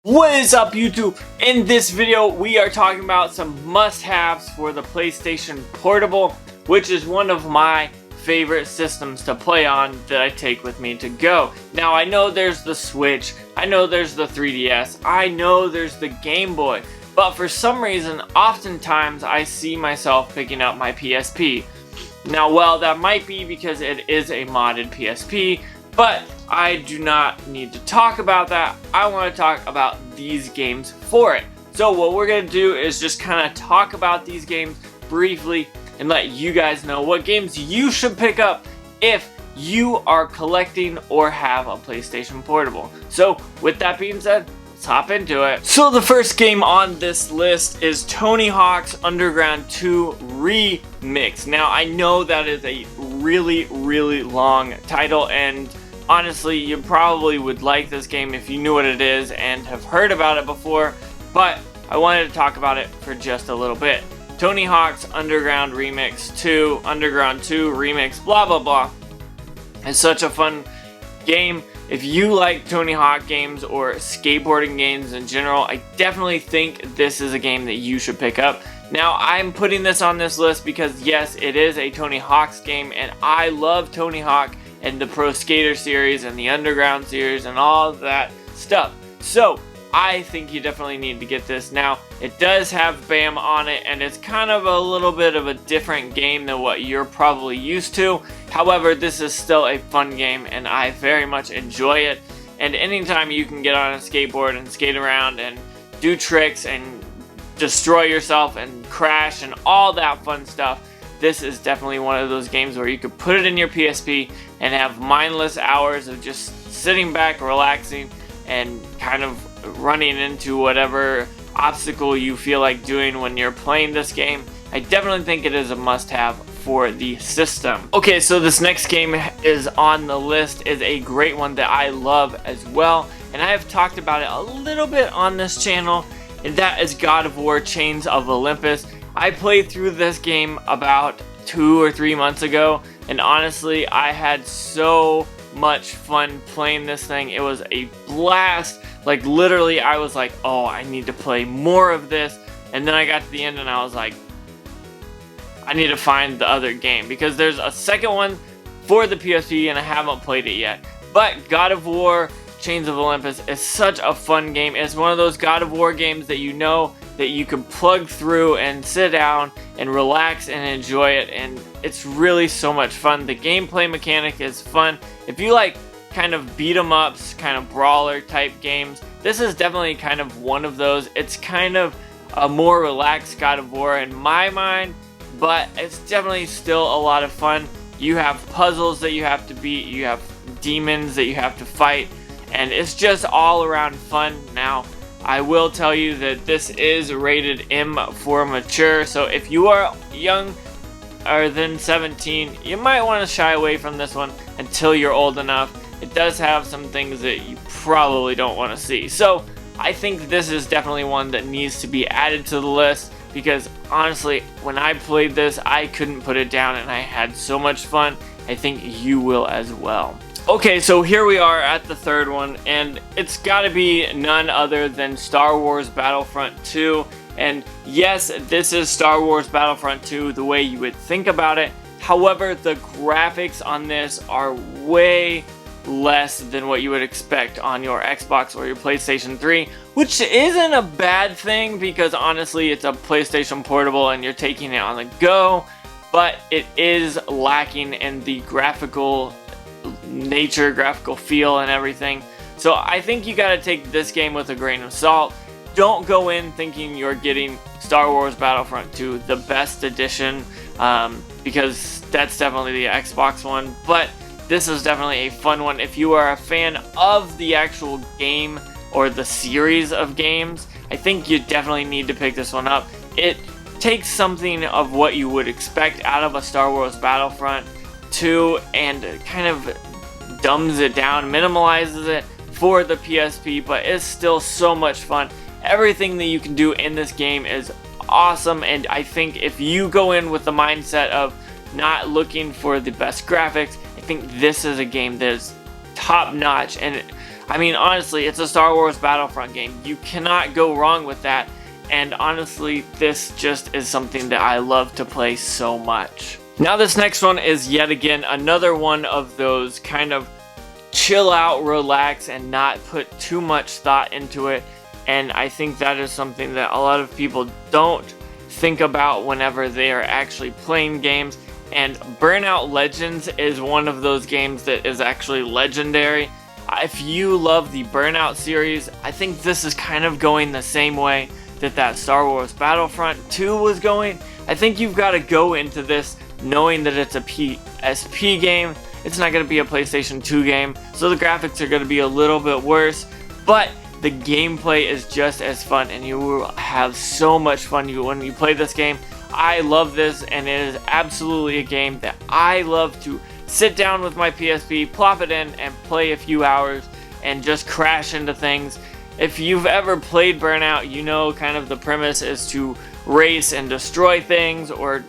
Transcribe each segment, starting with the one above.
What is up, YouTube? In this video we are talking about some must-haves for the PlayStation Portable, which is one of my favorite systems to play on that I take with me to go. Now I know there's the Switch, I know there's the 3DS, I know there's the Game Boy, but for some reason oftentimes I see myself picking up my PSP. Now well, that might be because it is a modded PSP, but I do not need to talk about that. I want to talk about these games for it. So what we're going to do is just kind of talk about these games briefly and let you guys know what games you should pick up if you are collecting or have a PlayStation Portable. So with that being said, let's hop into it. So the first game on this list is Tony Hawk's Underground 2 Remix. Now I know that is a really long title, and honestly, you probably would like this game if you knew what it is and have heard about it before, but I wanted to talk about it for just a little bit. Tony Hawk's Underground Remix 2, Underground 2 Remix, blah blah blah. It's such a fun game. If you like Tony Hawk games or skateboarding games in general, I definitely think this is a game that you should pick up. Now, I'm putting this on this list because yes, it is a Tony Hawk's game, and I love Tony Hawk and the Pro Skater series and the Underground series and all of that stuff. So I think you definitely need to get this. Now it does have BAM on it, and it's kind of a little bit of a different game than what you're probably used to. However, this is still a fun game and I very much enjoy it. And anytime you can get on a skateboard and skate around and do tricks and destroy yourself and crash and all that fun stuff, this is definitely one of those games where you could put it in your PSP and have mindless hours of just sitting back, relaxing, and kind of running into whatever obstacle you feel like doing when you're playing this game. I definitely think it is a must-have for the system. Okay, so this next game is on the list, is a great one that I love as well, and I have talked about it a little bit on this channel, and that is God of War Chains of Olympus. I played through this game about 2 or 3 months ago, and honestly I had so much fun playing this thing. It was a blast. Like literally I was like, oh, I need to play more of this, and then I got to the end and I was like, I need to find the other game because there's a second one for the PSP and I haven't played it yet. But God of War Chains of Olympus is such a fun game. It's one of those God of War games that you know that you can plug through and sit down and relax and enjoy it, and it's really so much fun. The gameplay mechanic is fun. If you like kind of beat 'em ups, kind of brawler type games, this is definitely kind of one of those. It's kind of a more relaxed God of War in my mind, but it's definitely still a lot of fun. You have puzzles that you have to beat, you have demons that you have to fight, and it's just all around fun. Now I will tell you that this is rated M for mature, so if you are younger than 17, you might want to shy away from this one until you're old enough. It does have some things that you probably don't want to see. So I think this is definitely one that needs to be added to the list because honestly, when I played this, I couldn't put it down and I had so much fun. I think you will as well. Okay, so here we are at the third one, and it's got to be none other than Star Wars Battlefront 2. And yes, this is Star Wars Battlefront 2 the way you would think about it. However, the graphics on this are way less than what you would expect on your Xbox or your PlayStation 3, which isn't a bad thing because honestly, it's a PlayStation Portable and you're taking it on the go, but it is lacking in the graphical nature, graphical feel and everything. So I think you gotta take this game with a grain of salt. Don't go in thinking you're getting Star Wars Battlefront 2 the best edition, because that's definitely the Xbox one, but this is definitely a fun one. If you are a fan of the actual game or the series of games, I think you definitely need to pick this one up. It takes something of what you would expect out of a Star Wars Battlefront 2 and kind of dumbs it down, minimalizes it for the PSP, but it's still so much fun. Everything that you can do in this game is awesome, and I think if you go in with the mindset of not looking for the best graphics, I think this is a game that is top notch, and I mean, honestly, it's a Star Wars Battlefront game. You cannot go wrong with that. And honestly, this just is something that I love to play so much. Now this next one is yet again another one of those kind of chill out, relax, and not put too much thought into it. And I think that is something that a lot of people don't think about whenever they are actually playing games. And Burnout Legends is one of those games that is actually legendary. If you love the Burnout series, I think this is kind of going the same way that Star Wars Battlefront 2 was going. I think you've got to go into this knowing that it's a PSP game. It's not going to be a PlayStation 2 game, so the graphics are going to be a little bit worse, but the gameplay is just as fun, and you will have so much fun when you play this game. I love this, and it is absolutely a game that I love to sit down with my PSP, plop it in, and play a few hours and just crash into things. If you've ever played Burnout, you know kind of the premise is to race and destroy things or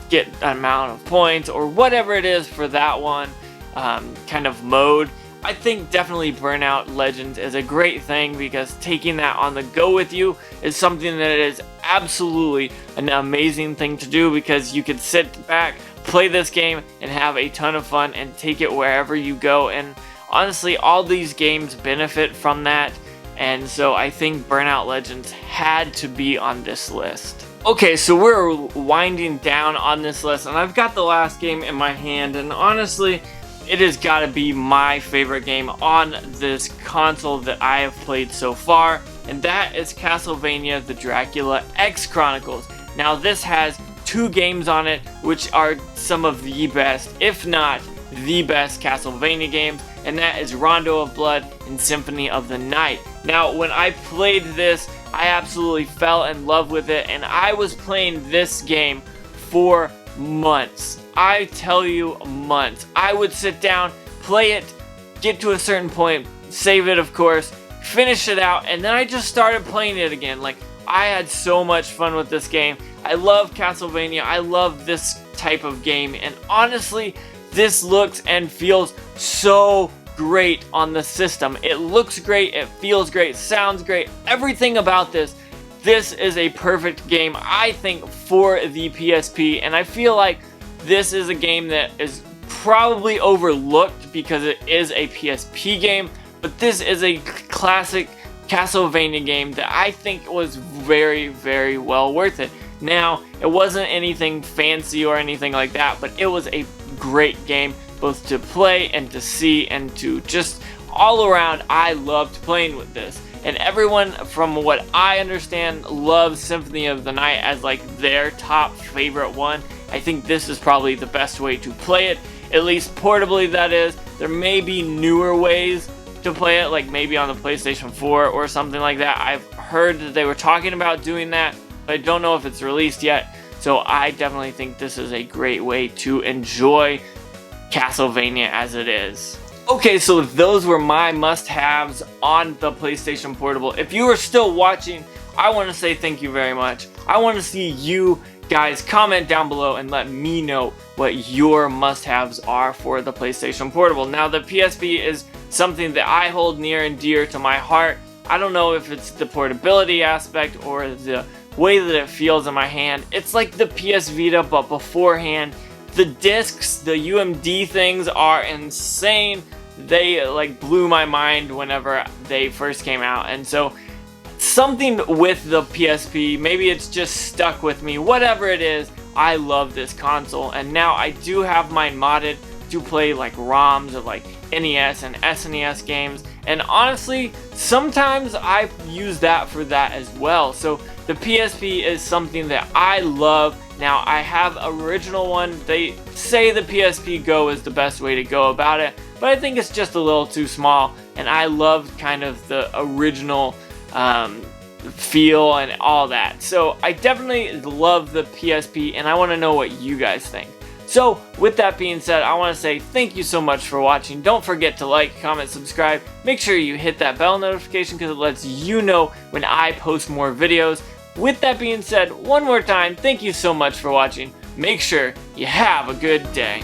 get an amount of points or whatever it is for that one kind of mode. I think definitely Burnout Legends is a great thing because taking that on the go with you is something that is absolutely an amazing thing to do, because you can sit back, play this game, and have a ton of fun and take it wherever you go. And honestly, all these games benefit from that, and so I think Burnout Legends had to be on this list. Okay, so we're winding down on this list, and I've got the last game in my hand, and honestly, it has got to be my favorite game on this console that I have played so far, and that is Castlevania The Dracula X Chronicles. Now this has 2 games on it, which are some of the best, if not the best Castlevania games, and that is Rondo of Blood and Symphony of the Night. Now when I played this, I absolutely fell in love with it, and I was playing this game for months. I tell you, months. I would sit down, play it, get to a certain point, save it of course, finish it out, and then I just started playing it again. Like, I had so much fun with this game. I love Castlevania, I love this type of game, and honestly, this looks and feels so great on the system. It looks great, it feels great, sounds great, everything about this. This is a perfect game, I think, for the PSP, and I feel like this is a game that is probably overlooked because it is a PSP game, but this is a classic Castlevania game that I think was very, very well worth it. Now, it wasn't anything fancy or anything like that, but it was a great game, both to play and to see, and to just all around, I loved playing with this. And everyone, from what I understand, loves Symphony of the Night as like their top favorite one. I think this is probably the best way to play it, at least portably that is. There may be newer ways to play it, like maybe on the PlayStation 4 or something like that. I've heard that they were talking about doing that, but I don't know if it's released yet. So I definitely think this is a great way to enjoy Castlevania as it is. Okay, so those were my must-haves on the PlayStation Portable. If you are still watching, I want to say thank you very much. I want to see you guys comment down below and let me know what your must-haves are for the PlayStation Portable. Now, the PSP is something that I hold near and dear to my heart. I don't know if it's the portability aspect or the way that it feels in my hand. It's like the PS Vita, but beforehand. The discs, the UMD things are insane. They like blew my mind whenever they first came out, and so something with the PSP, maybe it's just stuck with me, whatever it is, I love this console. And now I do have mine modded to play like ROMs of like NES and SNES games, and honestly sometimes I use that for that as well. So the PSP is something that I love. Now I have original one. They say the PSP Go is the best way to go about it, but I think it's just a little too small, and I love kind of the original feel and all that. So I definitely love the PSP, and I want to know what you guys think. So with that being said, I want to say thank you so much for watching. Don't forget to like, comment, subscribe. Make sure you hit that bell notification because it lets you know when I post more videos. With that being said, one more time, thank you so much for watching. Make sure you have a good day.